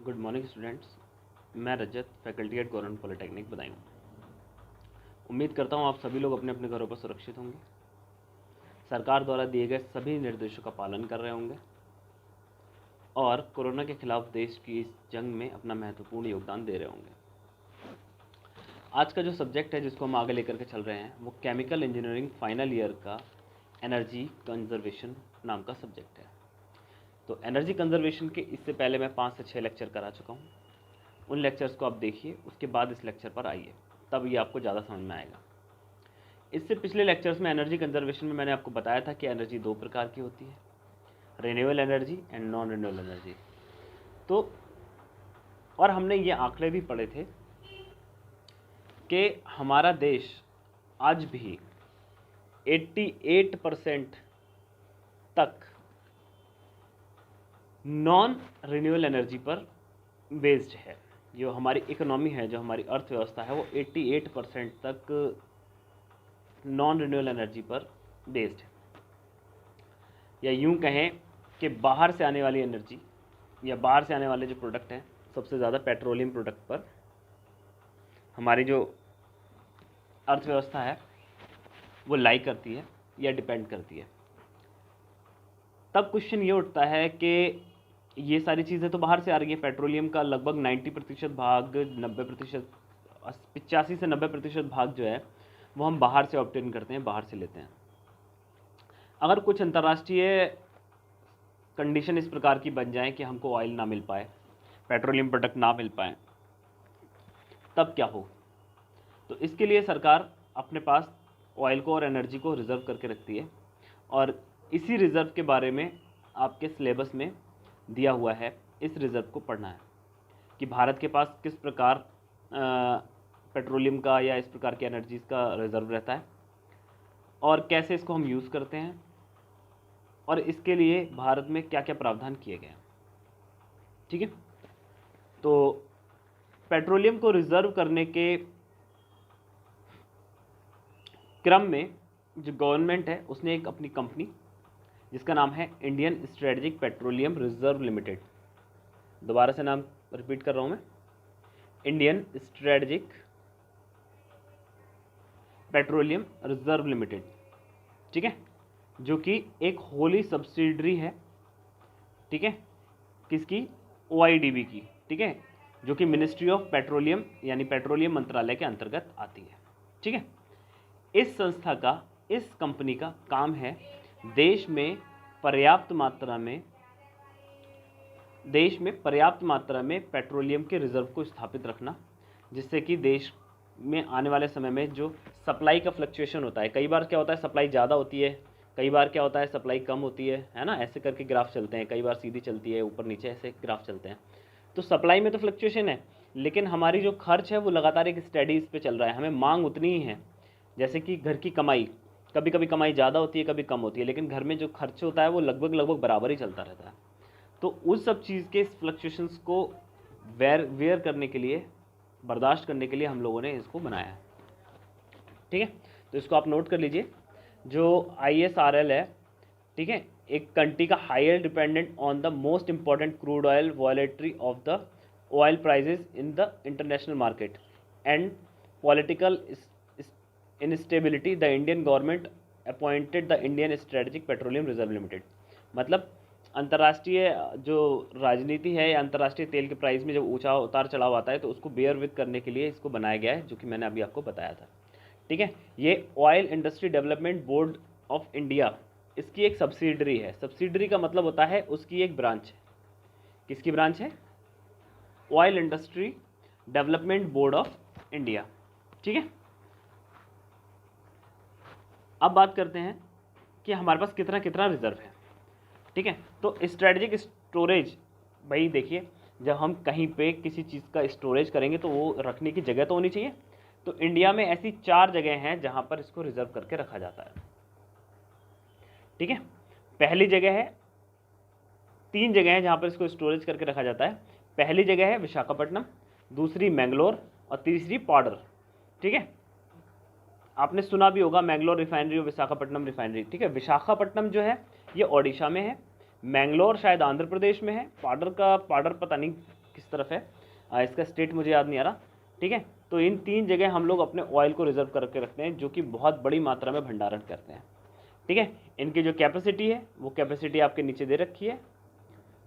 Good morning students. मैं Rajat, faculty at government polytechnic Badaun. उम्मीद करता हूं आप सभी लोग अपने अपने घरों पर सुरक्षित होंगे, सरकार द्वारा दिए गए सभी निर्देशों का पालन कर रहे होंगे और कोरोना के खिलाफ देश की इस जंग में अपना महत्वपूर्ण योगदान दे रहे होंगे। आज का जो सब्जेक्ट है जिसको हम आगे लेकर के चल रहे हैं वो केमिकल इंजीनियरिंग फाइनल ईयर का एनर्जी कंजर्वेशन नाम का सब्जेक्ट है। तो एनर्जी कंजर्वेशन के इससे पहले मैं 5 से 6 लेक्चर करा चुका हूँ। उन लेक्चर्स को आप देखिए, उसके बाद इस लेक्चर पर आइए, तब ये आपको ज़्यादा समझ में आएगा। इससे पिछले लेक्चर्स में एनर्जी कंजर्वेशन में मैंने आपको बताया था कि एनर्जी 2 प्रकार की होती है, renewable energy and non renewable energy. तो और हमने ये आंकड़े भी पढ़े थे कि हमारा देश आज भी 88% तक नॉन रिन्यूएबल एनर्जी पर बेस्ड है। जो हमारी इकोनॉमी है, जो हमारी अर्थव्यवस्था है, वो 88% तक नॉन रिन्यूएबल एनर्जी पर बेस्ड है। या यूं कहें कि बाहर से आने वाली एनर्जी या बाहर से आने वाले जो प्रोडक्ट हैं, सबसे ज़्यादा पेट्रोलियम प्रोडक्ट पर हमारी जो अर्थव्यवस्था है वो लाई करती है या डिपेंड करती है। तब क्वेश्चन ये उठता है कि ये सारी चीज़ें तो बाहर से आ रही है। पेट्रोलियम का लगभग 90% भाग, 90%, 85 से 90% भाग जो है वो हम बाहर से ऑब्टेन करते हैं, बाहर से लेते हैं। अगर कुछ अंतर्राष्ट्रीय कंडीशन इस प्रकार की बन जाए कि हमको ऑयल ना मिल पाए, पेट्रोलियम प्रोडक्ट ना मिल पाए, तब क्या हो? तो इसके लिए सरकार अपने पास ऑयल को और एनर्जी को रिज़र्व करके रखती है और इसी रिज़र्व के बारे में आपके सिलेबस में दिया हुआ है। इस रिज़र्व को पढ़ना है कि भारत के पास किस प्रकार पेट्रोलियम का या इस प्रकार की एनर्जीज़ का रिज़र्व रहता है और कैसे इसको हम यूज़ करते हैं और इसके लिए भारत में क्या क्या प्रावधान किए गए हैं। ठीक है, तो पेट्रोलियम को रिज़र्व करने के क्रम में जो गवर्नमेंट है उसने एक अपनी कंपनी जिसका नाम है Indian strategic petroleum reserve limited. दोबारा से नाम रिपीट कर रहा हूँ मैं, Indian strategic petroleum reserve limited. ठीक है, जो कि एक होली सब्सिडरी है। ठीक है, किसकी? OIDB की। ठीक है, जो कि मिनिस्ट्री ऑफ पेट्रोलियम यानी पेट्रोलियम मंत्रालय के अंतर्गत आती है। ठीक है, इस संस्था का, इस कंपनी का काम है देश में पर्याप्त मात्रा में पेट्रोलियम के रिजर्व को स्थापित रखना, जिससे कि देश में आने वाले समय में जो सप्लाई का फ्लक्चुएशन होता है, कई बार क्या होता है सप्लाई ज़्यादा होती है, कई बार क्या होता है सप्लाई कम होती है ना, ऐसे करके ग्राफ चलते हैं, कई बार सीधी चलती है, ऊपर नीचे ऐसे ग्राफ चलते हैं। तो सप्लाई में तो फ्लक्चुएशन है, लेकिन हमारी जो खर्च है वो लगातार एक स्टडी इस पर चल रहा है, हमें मांग उतनी ही है। जैसे कि घर की कमाई, कभी कभी कमाई ज़्यादा होती है, कभी कम होती है, लेकिन घर में जो खर्च होता है वो लगभग बराबर ही चलता रहता है। तो उस सब चीज़ के फ्लक्चुएशंस को वेयर करने के लिए, बर्दाश्त करने के लिए हम लोगों ने इसको बनाया है। ठीक है, तो इसको आप नोट कर लीजिए। जो ISRL है, ठीक है, एक कंट्री का higher dependent on the most important crude oil volatility of the oil prices in the international market and political instability, the Indian government appointed the Indian strategic petroleum reserve limited. मतलब अंतर्राष्ट्रीय जो राजनीति है या अंतर्राष्ट्रीय तेल के प्राइस में जब ऊंचा उतार चढ़ाव आता है तो उसको बेयर विद करने के लिए इसको बनाया गया है, जो कि मैंने अभी आपको बताया था। ठीक है, ये oil industry development board of India, इसकी एक सब्सिडरी है। सब्सिडरी का मतलब होता है उसकी एक ब्रांच है। किसकी ब्रांच है? Oil industry development board of India. ठीक है, अब बात करते हैं कि हमारे पास कितना कितना रिजर्व है। ठीक है, तो स्ट्रेटेजिक स्टोरेज, भाई देखिए, जब हम कहीं पे किसी चीज़ का स्टोरेज करेंगे तो वो रखने की जगह तो होनी चाहिए। तो इंडिया में ऐसी 4 जगह हैं जहां पर इसको रिजर्व करके रखा जाता है। ठीक है, पहली जगह है, 3 जगह हैं जहां पर इसको स्टोरेज करके रखा जाता है। पहली जगह है विशाखापट्टनम, दूसरी मैंगलोर और तीसरी पाउडर। ठीक है, आपने सुना भी होगा मैंगलोर रिफाइनरी और विशाखापट्टनम रिफाइनरी। ठीक है, विशाखापट्टनम जो है ये ओडिशा में है, मैंगलोर शायद आंध्र प्रदेश में है, पाउडर पता नहीं किस तरफ है, इसका स्टेट मुझे याद नहीं आ रहा, ठीक है। तो इन 3 जगह हम लोग अपने ऑयल को रिजर्व करके रखते हैं, जो कि बहुत बड़ी मात्रा में भंडारण करते हैं, ठीक है। इनकी जो कैपेसिटी है वो कैपेसिटी आपके नीचे दे रखी है,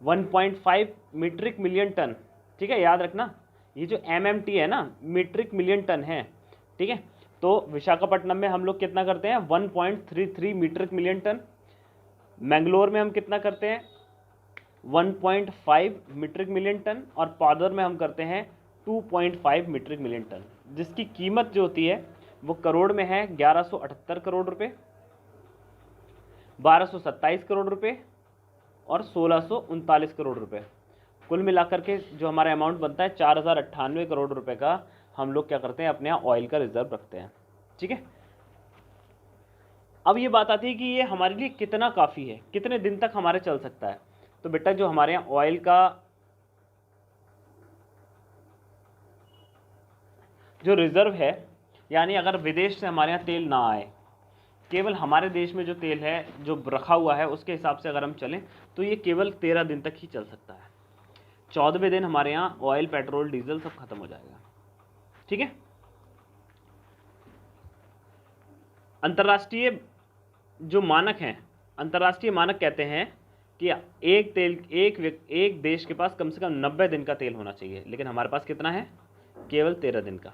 1.5 मीट्रिक मिलियन टन, ठीक है। याद रखना ये जो MMT है ना, मीट्रिक मिलियन टन है, ठीक है। तो विशाखापट्टनम में हम लोग कितना करते हैं, 1.33 मीट्रिक मिलियन टन। मैंगलोर में हम कितना करते हैं, 1.5 मीट्रिक मिलियन टन। और पाउडर में हम करते हैं 2.5 मीट्रिक मिलियन टन, जिसकी कीमत जो होती है वो करोड़ में है 1178 करोड़ रुपए, 1227 करोड़ रुपए और 1639 करोड़ रुपए। कुल मिलाकर के जो हमारा अमाउंट बनता है 4098 करोड़ रुपए का हम लोग क्या करते हैं, अपने यहाँ ऑयल का रिजर्व रखते हैं, ठीक है। अब ये बात आती है कि ये हमारे लिए कितना काफ़ी है, कितने दिन तक हमारे चल सकता है। तो बेटा जो हमारे यहाँ ऑयल का जो रिजर्व है, यानी अगर विदेश से हमारे यहाँ तेल ना आए, केवल हमारे देश में जो तेल है जो रखा हुआ है उसके हिसाब से अगर हम चलें तो ये केवल 13 दिन तक ही चल सकता है। 14वें दिन हमारे यहाँ ऑयल, पेट्रोल, डीजल सब खत्म हो जाएगा, ठीक है। अंतर्राष्ट्रीय जो मानक हैं, अंतर्राष्ट्रीय मानक कहते हैं कि एक देश के पास कम से कम 90 दिन का तेल होना चाहिए, लेकिन हमारे पास कितना है, केवल 13 दिन का,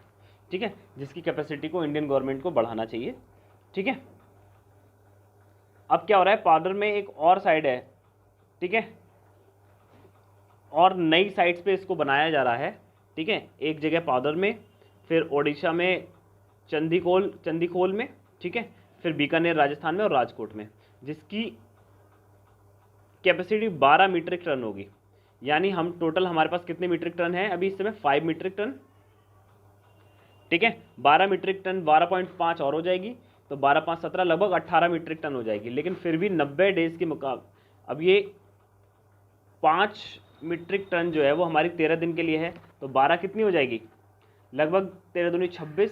ठीक है। जिसकी कैपेसिटी को इंडियन गवर्नमेंट को बढ़ाना चाहिए, ठीक है। अब क्या हो रहा है, पाउडर में एक और साइड है, ठीक है, और नई साइट्स पे इसको बनाया जा रहा है, ठीक है। एक जगह पाउडर में, फिर ओडिशा में चंदीखोल में, ठीक है, फिर बीकानेर राजस्थान में और राजकोट में, जिसकी कैपेसिटी 12 मीट्रिक टन होगी। यानी हम टोटल हमारे पास कितने मीट्रिक टन है अभी इस समय, 5 मीट्रिक टन, ठीक है। 12 मीट्रिक टन 12.5 और हो जाएगी, तो 12 5 17 लगभग 18 मीट्रिक टन हो जाएगी। लेकिन फिर भी 90 डेज के मुकाबले अब ये 5 मीट्रिक टन जो है वो हमारी 13 दिन के लिए है, तो 12 कितनी हो जाएगी, लगभग 13 दूनी 26,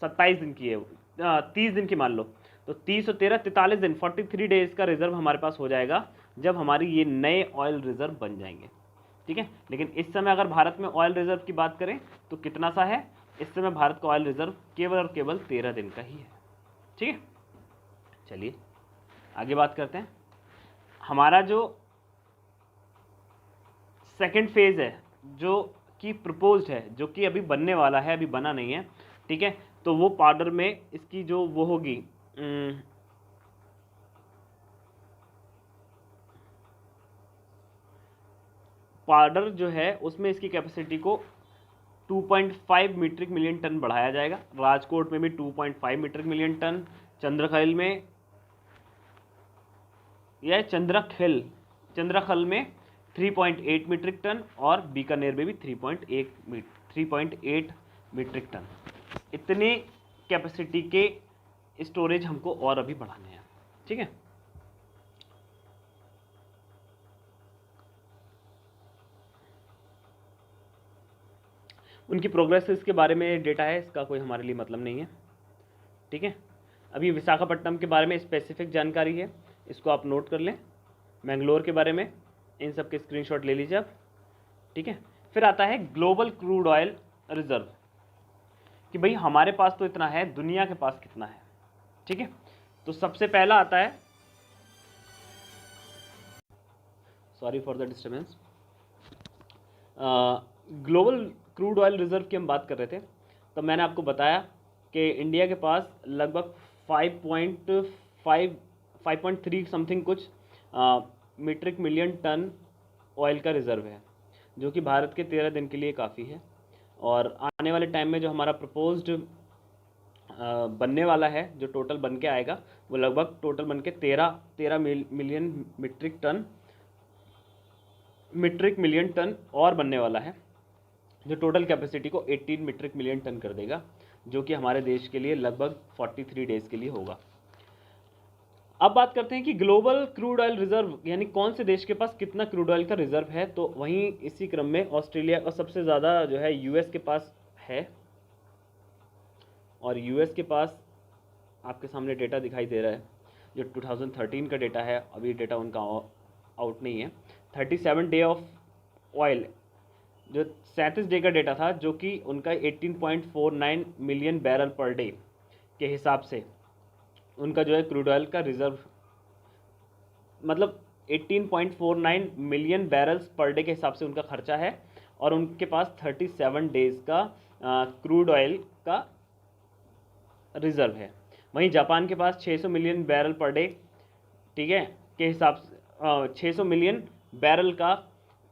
27 दिन की है, 30 दिन की मान लो, तो 30 और 13 43 दिन, 43 डेज का रिजर्व हमारे पास हो जाएगा जब हमारी ये नए ऑयल रिजर्व बन जाएंगे, ठीक है। लेकिन इस समय अगर भारत में ऑयल रिजर्व की बात करें तो कितना सा है, इस समय भारत का ऑयल रिजर्व केवल और केवल 13 दिन का ही है, ठीक है। चलिए आगे बात करते हैं। हमारा जो सेकंड फेज है जो कि प्रपोज्ड है, जो कि अभी बनने वाला है, अभी बना नहीं है, ठीक है। तो वो पाउडर में इसकी जो वो होगी, पाउडर जो है उसमें इसकी कैपेसिटी को 2.5 मीट्रिक मिलियन टन बढ़ाया जाएगा। राजकोट में भी 2.5 मीट्रिक मिलियन टन, चंद्रखल में यह चंद्रखल में 3.8 मीट्रिक टन और बीकानेर में भी 3.8 मीट्रिक टन। इतने कैपेसिटी के स्टोरेज हमको और अभी बढ़ाने हैं, ठीक है। उनकी प्रोग्रेस इसके बारे में डेटा है, इसका कोई हमारे लिए मतलब नहीं है, ठीक है। अभी विशाखापट्टनम के बारे में स्पेसिफिक जानकारी है, इसको आप नोट कर लें। मैंगलोर के बारे में इन सब के स्क्रीनशॉट ले लीजिए आप, ठीक है। फिर आता है ग्लोबल क्रूड ऑयल रिजर्व, कि भाई हमारे पास तो इतना है, दुनिया के पास कितना है, ठीक है। तो सबसे पहला आता है, sorry for the disturbance, global crude oil reserve की हम बात कर रहे थे। तो मैंने आपको बताया कि इंडिया के पास लगभग 5.3 समथिंग कुछ मीट्रिक मिलियन टन ऑयल का रिज़र्व है, जो कि भारत के 13 दिन के लिए काफ़ी है। और आने वाले टाइम में जो हमारा प्रपोज्ड बनने वाला है, जो टोटल बन के आएगा, वो लगभग टोटल बन के 13 मिलियन मीट्रिक मिलियन टन और बनने वाला है, जो टोटल कैपेसिटी को 18 मीट्रिक मिलियन टन कर देगा, जो कि हमारे देश के लिए लगभग 43 डेज़ के लिए होगा। अब बात करते हैं कि ग्लोबल क्रूड ऑयल रिजर्व यानी कौन से देश के पास कितना क्रूड ऑयल का रिजर्व है। तो वहीं इसी क्रम में ऑस्ट्रेलिया का सबसे ज़्यादा जो है यूएस के पास है, और यूएस के पास आपके सामने डेटा दिखाई दे रहा है, जो 2013 का डेटा है, अभी डेटा उनका आउट नहीं है। 37 डे ऑफ ऑयल जो 37 डे का डेटा था, जो कि उनका 18.49 मिलियन बैरल पर डे के हिसाब से उनका जो है क्रूड ऑयल का रिजर्व, मतलब 18.49 मिलियन बैरल्स पर डे के हिसाब से उनका खर्चा है, और उनके पास 37 डेज का क्रूड ऑयल का रिजर्व है। वहीं जापान के पास 600 मिलियन बैरल पर डे, ठीक है, के हिसाब से 600 मिलियन बैरल का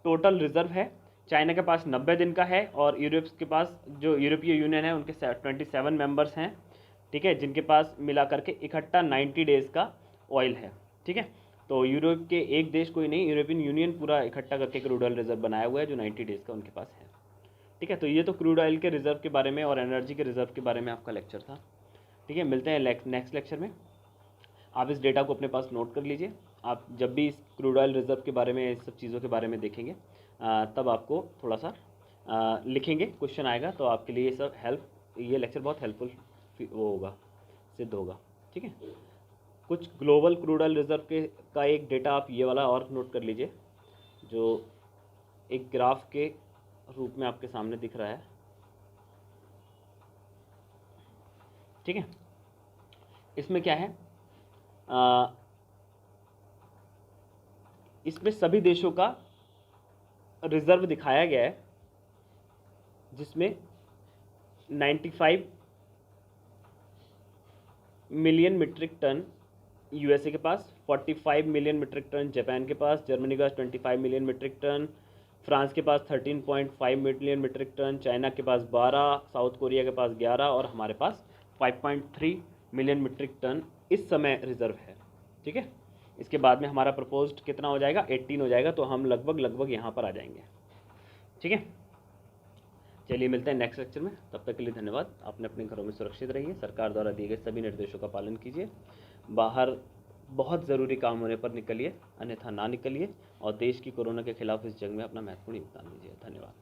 टोटल रिजर्व है। चाइना के पास 90 दिन का है, और यूरोप के पास, जो यूरोपीय यूनियन है, उनके 27 मेंबर्स हैं, ठीक है, जिनके पास मिला करके इकट्ठा 90 डेज़ का ऑयल है, ठीक है। तो यूरोप के एक देश कोई नहीं, यूरोपियन यूनियन पूरा इकट्ठा करके क्रूड ऑयल रिजर्व बनाया हुआ है, जो 90 डेज़ का उनके पास है, ठीक है। तो ये तो क्रूड ऑयल के रिजर्व के बारे में और एनर्जी के रिजर्व के बारे में आपका लेक्चर था, ठीक है। मिलते हैं नेक्स्ट लेक्चर में। आप इस डेटा को अपने पास नोट कर लीजिए। आप जब भी इस क्रूड ऑयल रिजर्व के बारे में, इस सब चीज़ों के बारे में देखेंगे, तब आपको थोड़ा सा लिखेंगे, क्वेश्चन आएगा, तो आपके लिए ये लेक्चर बहुत हेल्पफुल वो होगा, सिद्ध होगा, ठीक है। कुछ ग्लोबल क्रूड ऑयल रिजर्व का एक डेटा आप ये वाला और नोट कर लीजिए, जो एक ग्राफ के रूप में आपके सामने दिख रहा है, ठीक है। इसमें क्या है, इसमें सभी देशों का रिजर्व दिखाया गया है, जिसमें 95 मिलियन मीट्रिक टन यूएसए के पास, 45 मिलियन मीट्रिक टन जापान के पास, जर्मनी के पास 25 मिलियन मीट्रिक टन, फ्रांस के पास 13.5 मिलियन मीट्रिक टन, चाइना के पास 12, साउथ कोरिया के पास 11, और हमारे पास 5.3 मिलियन मीट्रिक टन इस समय रिजर्व है, ठीक है। इसके बाद में हमारा प्रपोज्ड कितना हो जाएगा, 18 हो जाएगा, तो हम लगभग यहाँ पर आ जाएंगे, ठीक है। चलिए मिलते हैं नेक्स्ट लेक्चर में, तब तक के लिए धन्यवाद। आपने अपने घरों में सुरक्षित रहिए, सरकार द्वारा दिए गए सभी निर्देशों का पालन कीजिए, बाहर बहुत ज़रूरी काम होने पर निकलिए, अन्यथा ना निकलिए, और देश की कोरोना के खिलाफ इस जंग में अपना महत्वपूर्ण योगदान दीजिए। धन्यवाद।